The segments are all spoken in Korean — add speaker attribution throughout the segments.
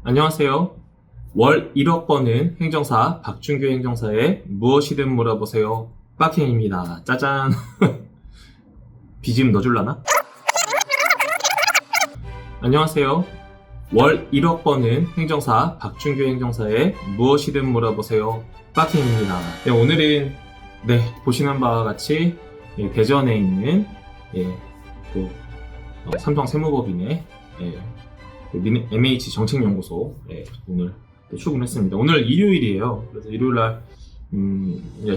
Speaker 1: 안녕하세요. 월 1억 버는 행정사 박준규 행정사의 무엇이든 물어보세요. 빡행입니다. 짜잔. BGM 넣어줄라나? 안녕하세요. 월 1억 버는 행정사 박준규 행정사의 무엇이든 물어보세요. 빡행입니다. 네, 오늘은 보시는 바와 같이 대전에 있는 삼성 세무법인의 MH 정책연구소 오늘 출근했습니다. 오늘 일요일이에요. 그래서 일요일날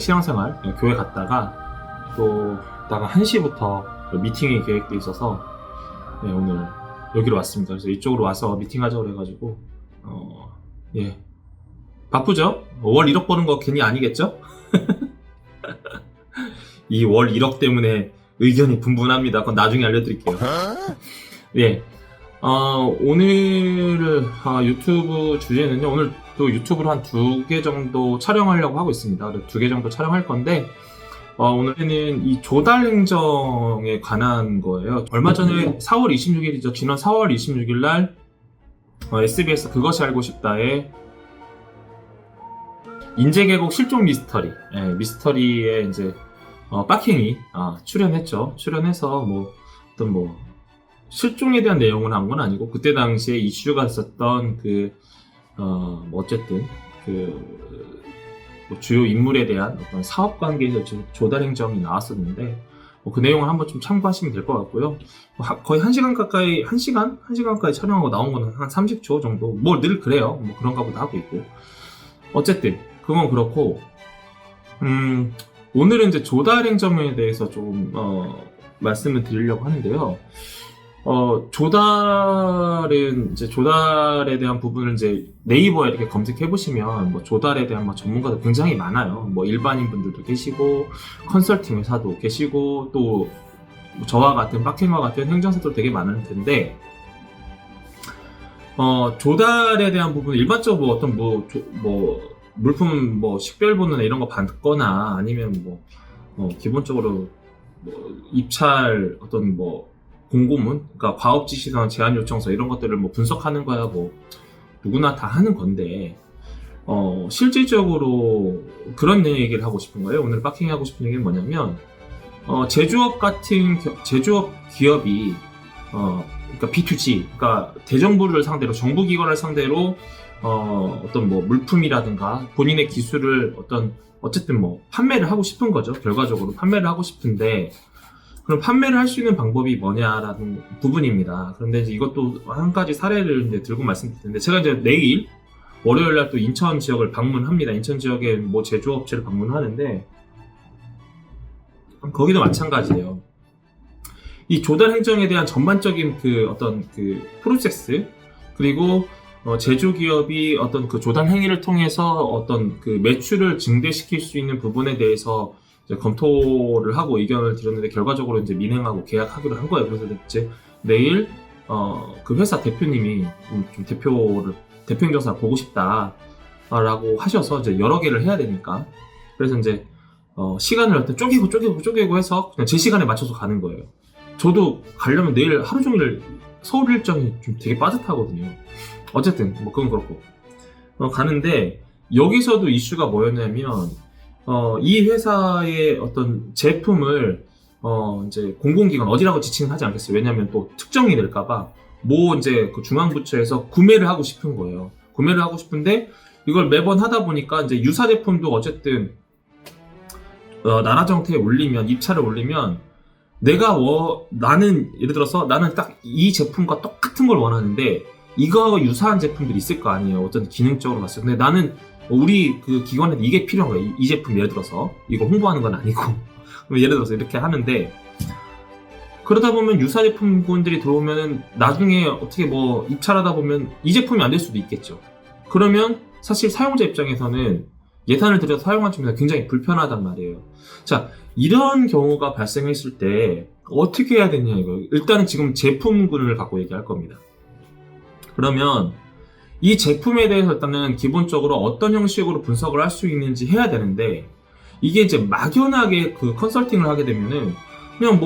Speaker 1: 신앙생활 교회 갔다가 또 이따가 1시부터 미팅이 계획돼 있어서 오늘 여기로 왔습니다. 그래서 이쪽으로 와서 미팅하자고 그래가지고 바쁘죠? 월 1억 버는 거 괜히 아니겠죠? 이 월 1억 때문에 의견이 분분합니다. 그건 나중에 알려드릴게요. 오늘 유튜브 주제는요, 오늘 또 유튜브로 한 2개 정도 촬영하려고 하고 있습니다. 2개 정도 촬영할 건데, 오늘은 이 조달 행정에 관한 거예요. 얼마 전에 4월 26일이죠. 지난 4월 26일 날, SBS 그것이 알고 싶다에 인재계곡 실종 미스터리, 미스터리에 이제, 빡행이, 출연했죠. 출연해서 실종에 대한 내용을 한 건 아니고, 그때 당시에 이슈가 있었던 어쨌든, 주요 인물에 대한 어떤 사업 관계에서 조달 행정이 나왔었는데, 그 내용을 한번 좀 참고하시면 될 것 같고요. 거의 1시간 가까이, 1시간까지 촬영하고 나온 거는 한 30초 정도. 늘 그래요. 그런가 보다 하고 있고. 어쨌든, 그건 그렇고, 오늘은 이제 조달 행정에 대해서 좀, 말씀을 드리려고 하는데요. 조달에 대한 부분을 이제 네이버에 이렇게 검색해 보시면 조달에 대한 전문가도 굉장히 많아요. 일반인 분들도 계시고, 컨설팅 회사도 계시고, 또 저와 같은 빡행과 같은 행정사도 되게 많을 텐데, 조달에 대한 부분 일반적으로 어떤 물품 식별번호나 이런 거 받거나 아니면 기본적으로 입찰 어떤 공고문, 그러니까 과업지시나 제안요청서 이런 것들을 분석하는 거야 누구나 다 하는 건데, 실질적으로 그런 얘기를 하고 싶은 거예요. 오늘 빡킹이 하고 싶은 얘기는 뭐냐면, 제조업 기업이, 그러니까 B2G, 그러니까 대정부를 상대로, 정부기관을 상대로, 어떤 물품이라든가 본인의 기술을 어쨌든 판매를 하고 싶은 거죠. 결과적으로 판매를 하고 싶은데, 그럼 판매를 할 수 있는 방법이 뭐냐라는 부분입니다. 그런데 이제 이것도 한 가지 사례를 이제 들고 말씀드릴 텐데, 제가 이제 내일 월요일 날 또 인천 지역을 방문합니다. 인천 지역의 제조업체를 방문하는데, 거기도 마찬가지예요. 이 조달 행정에 대한 전반적인 프로세스, 그리고 제조기업이 어떤 조달 행위를 통해서 어떤 매출을 증대시킬 수 있는 부분에 대해서 검토를 하고 의견을 드렸는데, 결과적으로 이제 민행하고 계약하기로 한 거예요. 그래서 이제 내일 그 회사 대표님이 좀 대표 행정사를 보고 싶다라고 하셔서 이제 여러 개를 해야 되니까, 그래서 이제 시간을 어떤 쪼개고 해서 그냥 제 시간에 맞춰서 가는 거예요. 저도 가려면 내일 하루 종일 서울 일정이 좀 되게 빠듯하거든요. 어쨌든 그건 그렇고 가는데, 여기서도 이슈가 뭐였냐면, 이 회사의 어떤 제품을 이제 공공기관 어디라고 지칭을 하지 않겠어요. 왜냐하면 또 특정이 될까봐 이제 중앙부처에서 구매를 하고 싶은 거예요. 구매를 하고 싶은데, 이걸 매번 하다 보니까 이제 유사 제품도 어쨌든 나라 정태에 올리면, 입찰을 올리면, 나는 예를 들어서 나는 딱 이 제품과 똑같은 걸 원하는데 이거하고 유사한 제품들이 있을 거 아니에요. 어떤 기능적으로 봤을 때. 근데 나는 우리 기관에는 이게 필요한 거야. 이 제품 예를 들어서 이걸 홍보하는 건 아니고 예를 들어서 이렇게 하는데, 그러다 보면 유사 제품군들이 들어오면은 나중에 어떻게 입찰하다 보면 이 제품이 안 될 수도 있겠죠. 그러면 사실 사용자 입장에서는 예산을 들여서 사용한 측면에서 굉장히 불편하단 말이에요. 자, 이런 경우가 발생했을 때 어떻게 해야 되냐 이거. 일단은 지금 제품군을 갖고 얘기할 겁니다. 그러면 이 제품에 대해서 일단은 기본적으로 어떤 형식으로 분석을 할 수 있는지 해야 되는데, 이게 이제 막연하게 컨설팅을 하게 되면은 그냥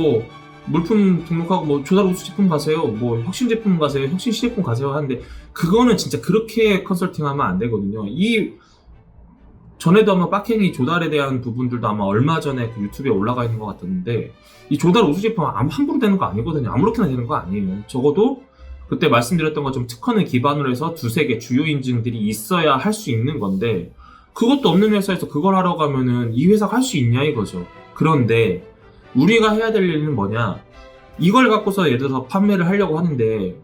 Speaker 1: 물품 등록하고 뭐 조달 우수 제품 가세요, 뭐 혁신 제품 가세요, 혁신 시제품 가세요 하는데 그거는 진짜 그렇게 컨설팅하면 안 되거든요. 이 전에도 아마 빡행이 조달에 대한 부분들도 아마 얼마 전에 그 유튜브에 올라가 있는 것 같았는데 이 조달 우수 제품 함부로 되는 거 아니거든요. 아무렇게나 되는 거 아니에요. 적어도 그때 말씀드렸던 것처럼 특허를 기반으로 해서 두세 개 주요 인증들이 있어야 할 수 있는 건데 그것도 없는 회사에서 그걸 하러 가면은 이 회사가 할 수 있냐 이거죠. 그런데 우리가 해야 될 일은 뭐냐, 이걸 갖고서 예를 들어서 판매를 하려고 하는데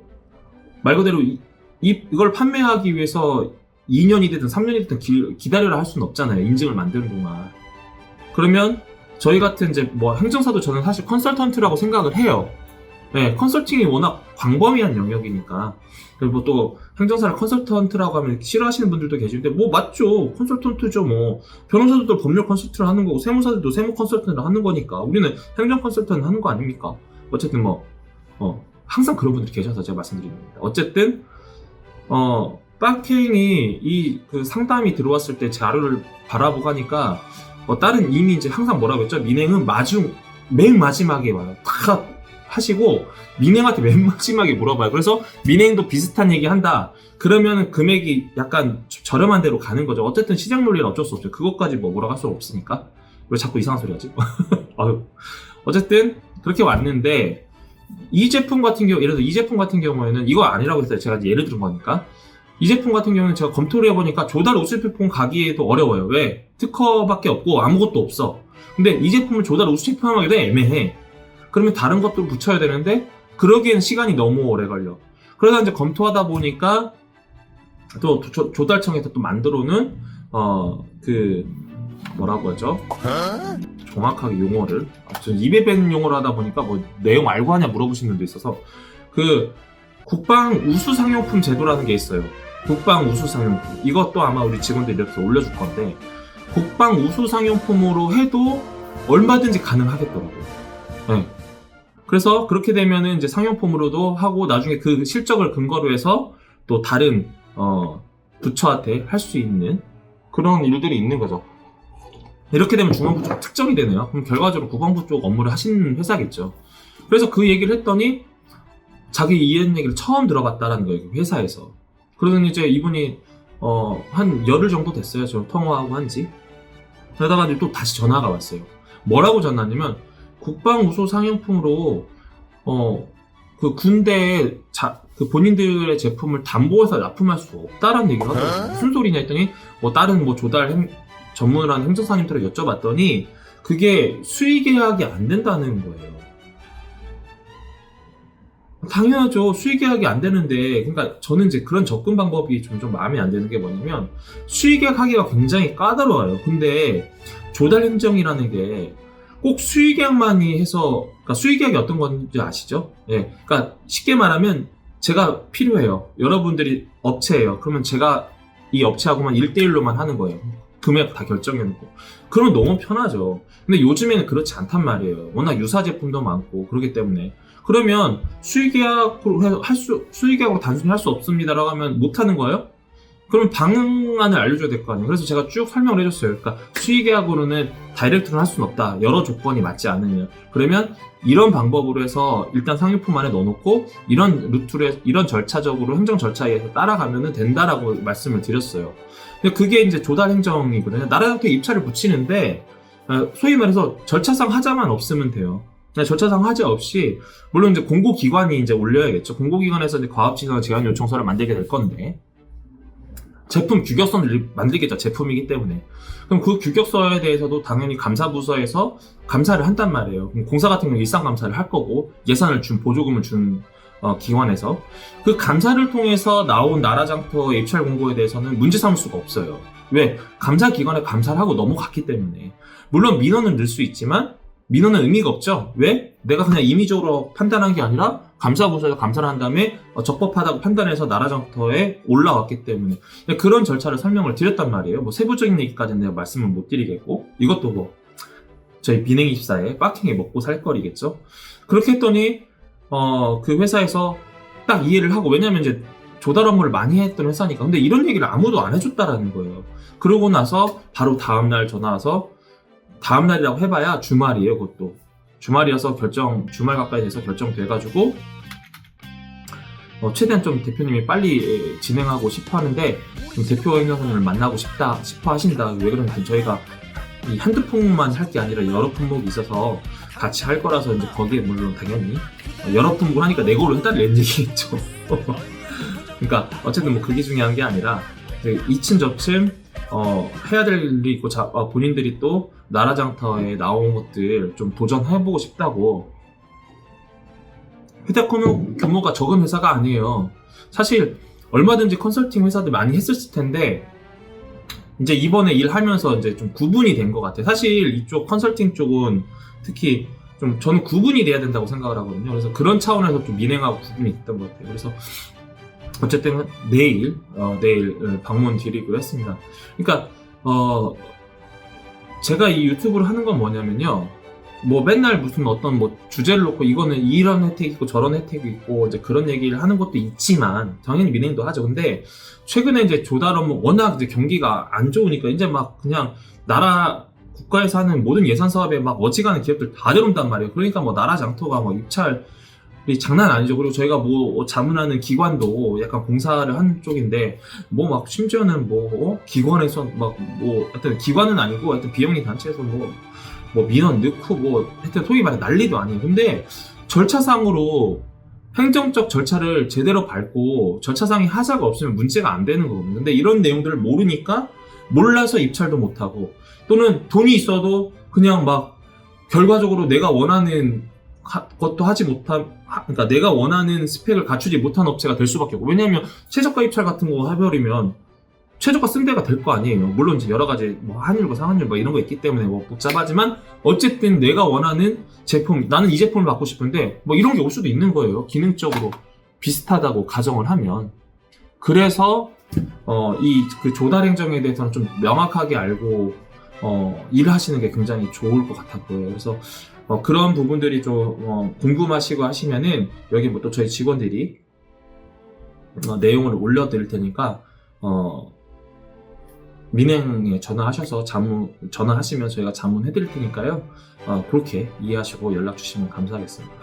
Speaker 1: 말 그대로 이걸 판매하기 위해서 2년이 되든 3년이 되든 기다려라 할 수는 없잖아요. 인증을 만드는 동안. 그러면 저희 같은 이제 뭐 행정사도 저는 사실 컨설턴트라고 생각을 해요. 네, 컨설팅이 워낙 광범위한 영역이니까. 그리고 또 행정사를 컨설턴트라고 하면 싫어하시는 분들도 계시는데 뭐 맞죠. 컨설턴트죠. 뭐 변호사들도 법률 컨설팅을 하는 거고 세무사들도 세무 컨설팅을 하는 거니까 우리는 행정 컨설팅을 하는 거 아닙니까? 어쨌든 항상 그런 분들이 계셔서 제가 말씀드리는 겁니다. 어쨌든 빡행이 그 상담이 들어왔을 때 자료를 바라보고 하니까 다른 이미 이제 항상 뭐라고 했죠? 민행은 맨 마지막에 와요. 다 하시고 민행한테 맨 마지막에 물어봐요. 그래서 민행도 비슷한 얘기 한다. 그러면 금액이 약간 저렴한 데로 가는 거죠. 어쨌든 시장 논리는 어쩔 수 없죠. 그것까지 뭐라고 할 수 없으니까. 왜 자꾸 이상한 소리 하지? 어쨌든 그렇게 왔는데 이 제품 같은 경우, 예를 들어 이 제품 같은 경우에는 이거 아니라고 했어요. 제가 예를 들은 거니까. 이 제품 같은 경우는 제가 검토를 해보니까 조달 우수 제품 가기에도 어려워요. 왜? 특허밖에 없고 아무것도 없어. 근데 이 제품을 조달 우수 제품 하기도 애매해. 그러면 다른 것도 붙여야 되는데 그러기엔 시간이 너무 오래 걸려. 그러다 이제 검토하다 보니까 또 조달청에서 또 만들어놓은 뭐라고 하죠? 정확하게 용어를 전 입에 뱉는 용어를 하다 보니까 뭐 내용 알고 하냐 물어보시는 분도 있어서 그 국방 우수 상용품 제도라는 게 있어요. 국방 우수 상용품. 이것도 아마 우리 직원들이 이렇게 올려줄 건데 국방 우수 상용품으로 해도 얼마든지 가능하겠더라고요. 네. 그래서 그렇게 되면은 이제 상용품으로도 하고 나중에 그 실적을 근거로 해서 또 다른 부처한테 할 수 있는 그런 일들이 있는 거죠. 이렇게 되면 중앙부 쪽 특정이 되네요. 그럼 결과적으로 국방부 쪽 업무를 하시는 회사겠죠. 그래서 그 얘기를 했더니 자기 이해한 얘기를 처음 들어봤다라는 거예요. 회사에서. 그러더니 이제 이분이 한 열흘 정도 됐어요. 저 통화하고 한지. 그러다가 또 다시 전화가 왔어요. 뭐라고 전화냐면 국방 우수 상용품으로 그 군대에 그 본인들의 제품을 담보해서 납품할 수 없다라는 얘기를 하더라고요. 무슨 소리냐 했더니 뭐 다른 뭐 조달 전문을 하는 행정사님들을 여쭤봤더니 그게 수의계약이 안 된다는 거예요. 당연하죠. 수의계약이 안 되는데, 그러니까 저는 이제 그런 접근 방법이 좀 마음에 안 드는 게 뭐냐면 수의계약 하기가 굉장히 까다로워요. 근데 조달 행정이라는 게 꼭 수의계약만이 해서, 그러니까 수의계약이 어떤 건지 아시죠? 예. 그러니까 쉽게 말하면 제가 필요해요. 여러분들이 업체예요. 그러면 제가 이 업체하고만 1대1로만 하는 거예요. 금액 다 결정해놓고. 그러면 너무 편하죠. 근데 요즘에는 그렇지 않단 말이에요. 워낙 유사 제품도 많고 그렇기 때문에. 그러면 수의계약으로 단순히 할 수 없습니다라고 하면 못 하는 거예요? 그럼 방안을 알려줘야 될 거 아니에요. 그래서 제가 쭉 설명을 해줬어요. 그러니까 수의계약으로는 다이렉트로 할 수는 없다. 여러 조건이 맞지 않으면. 그러면 이런 방법으로 해서 일단 상용품 안에 넣어놓고 이런 루트로 이런 절차적으로 행정 절차에 의해서 따라가면 된다라고 말씀을 드렸어요. 그게 이제 조달 행정이거든요. 나라한테 입찰을 붙이는데 소위 말해서 절차상 하자만 없으면 돼요. 절차상 하자 없이 물론 이제 공고기관이 이제 올려야겠죠. 공고기관에서 이제 과업진상 제한 요청서를 만들게 될 건데 제품 규격서를 만들겠죠. 제품이기 때문에. 그럼 그 규격서에 대해서도 당연히 감사부서에서 감사를 한단 말이에요. 공사 같은 경우는 일상감사를 할 거고 예산을 보조금을 준 기관에서 그 감사를 통해서 나온 나라장터 입찰 공고에 대해서는 문제 삼을 수가 없어요. 왜? 감사기관에 감사를 하고 넘어갔기 때문에. 물론 민원은 넣을 수 있지만 민원은 의미가 없죠. 왜? 내가 그냥 임의적으로 판단한 게 아니라 감사부서에서 감사를 한 다음에 적법하다고 판단해서 나라장터에 올라왔기 때문에 그런 절차를 설명을 드렸단 말이에요. 뭐 세부적인 얘기까지는 내가 말씀을 못 드리겠고 이것도 뭐 저희 비냉24에 빡킹에 먹고 살 거리겠죠. 그렇게 했더니 그 회사에서 딱 이해를 하고, 왜냐면 이제 조달 업무를 많이 했던 회사니까. 근데 이런 얘기를 아무도 안 해줬다라는 거예요. 그러고 나서 바로 다음날 전화 와서, 다음날이라고 해봐야 주말이에요, 그것도. 주말이어서 주말 가까이 돼서 결정돼가지고 최대한 좀 대표님이 빨리 진행하고 싶어 하는데 좀 대표 행정사님을 만나고 싶어 하신다. 왜 그러냐면 저희가 이 한두 품목만 할 게 아니라 여러 품목이 있어서 같이 할 거라서 이제 거기에 물론 당연히 여러 품목을 하니까 내 걸로 해달라는 얘기겠죠. 그러니까 어쨌든 뭐 그게 중요한 게 아니라 이층 저층 해야 될 일이 있고 본인들이 또 나라장터에 나온 것들 좀 도전해보고 싶다고. 회사 규모가 적은 회사가 아니에요. 사실 얼마든지 컨설팅 회사들 많이 했었을 텐데 이제 이번에 일하면서 이제 좀 구분이 된 것 같아요. 사실 이쪽 컨설팅 쪽은 특히 좀 저는 구분이 돼야 된다고 생각을 하거든요. 그래서 그런 차원에서 좀 민행하고 구분이 있던 것 같아요. 그래서 어쨌든 내일 방문 드리기로 했습니다. 그러니까 제가 이 유튜브를 하는 건 뭐냐면요. 뭐 맨날 무슨 어떤 뭐 주제를 놓고 이거는 이런 혜택이 있고 저런 혜택이 있고 이제 그런 얘기를 하는 것도 있지만 당연히 민행도 하죠. 근데 최근에 이제 조달업무 워낙 이제 경기가 안 좋으니까 이제 막 그냥 국가에서 하는 모든 예산 사업에 막 어지간한 기업들 다 들어온단 말이에요. 그러니까 뭐 나라장터가 뭐 입찰이 장난 아니죠. 그리고 저희가 뭐 자문하는 기관도 약간 공사를 하는 쪽인데 뭐 막 심지어는 뭐 기관에서 막 뭐 하여튼 기관은 아니고 하여튼 비영리 단체에서 뭐 민원 넣고 뭐 하여튼 소위 말해 난리도 아니에요. 근데 절차상으로 행정적 절차를 제대로 밟고 절차상의 하자가 없으면 문제가 안 되는 거거든요. 근데 이런 내용들을 모르니까 몰라서 입찰도 못하고 또는 돈이 있어도 그냥 막 결과적으로 내가 원하는 것도 하지 못한, 그러니까 내가 원하는 스펙을 갖추지 못한 업체가 될 수밖에 없고. 왜냐하면 최저가 입찰 같은 거 해버리면 최저가 쓴 데가 될 거 아니에요. 물론 이제 여러 가지 뭐 한율과 상한율 뭐 이런 거 있기 때문에 뭐 복잡하지만 어쨌든 내가 원하는 제품, 나는 이 제품을 받고 싶은데 뭐 이런 게 올 수도 있는 거예요. 기능적으로 비슷하다고 가정을 하면. 그래서 그 조달 행정에 대해서는 좀 명확하게 알고 일을 하시는 게 굉장히 좋을 것 같았고요. 그래서 그런 부분들이 좀 궁금하시고 하시면은 여기 뭐 또 저희 직원들이 내용을 올려드릴 테니까 민행에 전화하셔서 전화하시면 저희가 자문해드릴 테니까요. 그렇게 이해하시고 연락 주시면 감사하겠습니다.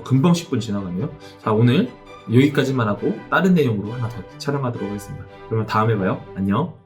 Speaker 1: 금방 10분 지나가네요. 자, 오늘 여기까지만 하고 다른 내용으로 하나 더 촬영하도록 하겠습니다. 그러면 다음에 봐요. 안녕.